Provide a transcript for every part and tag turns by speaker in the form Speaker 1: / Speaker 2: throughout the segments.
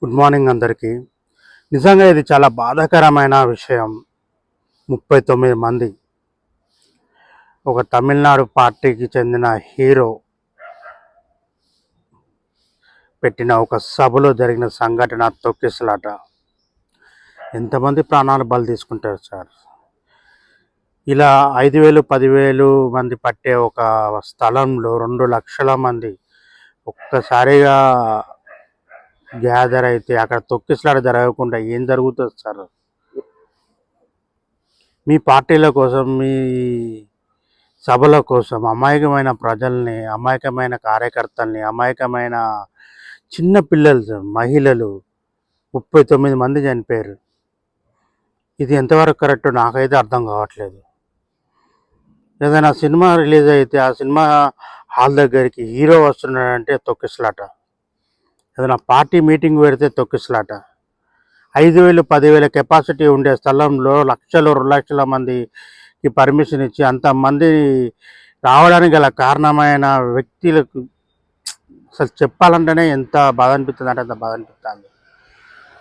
Speaker 1: Good morning అందరికీ. నిజంగా ఇది చాలా బాధాకరమైన విషయం. 39 మంది ఒక తమిళనాడు పార్టీకి చెందిన హీరో పెట్టిన ఒక సభలో జరిగిన సంఘటన తొక్కిసలాట. ఎంతమంది ప్రాణాలు బలి తీసుకుంటారు సార్? ఇలా 5,000 10,000 మంది పట్టే ఒక స్థలంలో 2 లక్షల మంది ఒక్కసారిగా గ్యాదర్ అయితే అక్కడ తొక్కిసలాట జరగకుండా ఏం జరుగుతుంది సార్? మీ పార్టీల కోసం, మీ సభల కోసం అమాయకమైన ప్రజల్ని, అమాయకమైన కార్యకర్తల్ని, అమాయకమైన చిన్న పిల్లలు సార్, మహిళలు 39 మంది చనిపోయారు. ఇది ఎంతవరకు కరెక్ట్ నాకైతే అర్థం కావట్లేదు. ఏదైనా సినిమా రిలీజ్ అయితే ఆ సినిమా హాల్ దగ్గరికి హీరో వస్తున్నాడంటే తొక్కిసలాట. ఏదైనా పార్టీ మీటింగ్ పెడితే తొక్కిసలాట. 5,000 10,000 కెపాసిటీ ఉండే స్థలంలో లక్షలు 2 లక్షల మందికి పర్మిషన్ ఇచ్చి అంతమంది రావడానికి గల కారణమైన వ్యక్తులకు అసలు చెప్పాలంటేనే ఎంత బాధ అనిపిస్తుంది అంటే అంత బాధ అనిపిస్తుంది.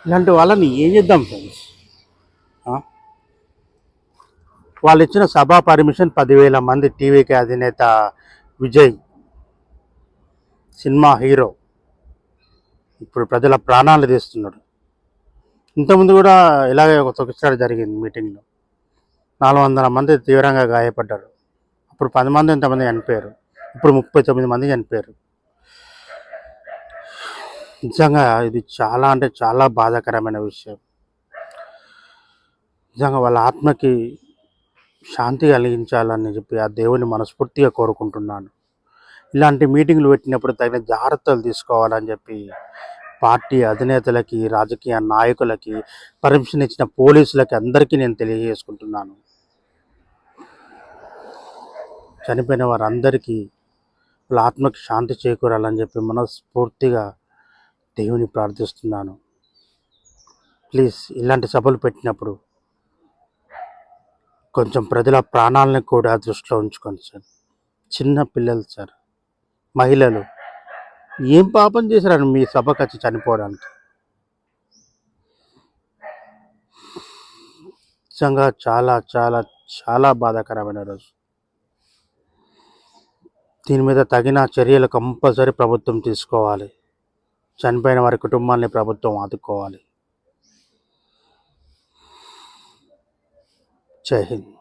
Speaker 1: ఇలాంటి వాళ్ళని ఏం చేద్దాం ఫ్రెండ్స్? వాళ్ళు ఇచ్చిన సభా పర్మిషన్ 10,000 మంది. టీవీకి అధినేత విజయ్, సినిమా హీరో, ఇప్పుడు ప్రజల ప్రాణాలు తీస్తున్నాడు. ఇంతకుముందు కూడా ఇలాగే ఒక తొక్కిసలాట జరిగింది. మీటింగ్లో 400 మంది తీవ్రంగా గాయపడ్డారు. అప్పుడు 10 మంది ఎంతమంది చనిపోయారు, ఇప్పుడు 39 మంది చనిపోయారు. నిజంగా ఇది చాలా అంటే చాలా బాధాకరమైన విషయం. నిజంగా వాళ్ళ ఆత్మకి శాంతి కలిగించాలని చెప్పి ఆ దేవుని మనస్ఫూర్తిగా కోరుకుంటున్నాను. ఇలాంటి మీటింగ్లు పెట్టినప్పుడు తగిన జాగ్రత్తలు తీసుకోవాలని చెప్పి పార్టీ అధినేతలకి, రాజకీయ నాయకులకి, పర్మిషన్ ఇచ్చిన పోలీసులకి అందరికీ నేను తెలియజేసుకుంటున్నాను. చనిపోయిన వారందరికీ వాళ్ళ ఆత్మకి శాంతి చేకూరాలని చెప్పి మనస్ఫూర్తిగా దేవుని ప్రార్థిస్తున్నాను. ప్లీజ్ ఇలాంటి సభలు పెట్టినప్పుడు కొంచెం ప్రజల ప్రాణాలను కూడా దృష్టిలో ఉంచుకోండి సార్. చిన్న పిల్లలు సార్, మహిళలు ఏం పాపం చేశారని మీ సభకు వచ్చి చనిపోవడానికి? నిజంగా చాలా చాలా చాలా బాధాకరమైన రోజు. దీని మీద తగిన చర్యలు కంపల్సరీ ప్రభుత్వం తీసుకోవాలి. చనిపోయిన వారి కుటుంబాన్ని ప్రభుత్వం ఆదుకోవాలి. జై హింద్.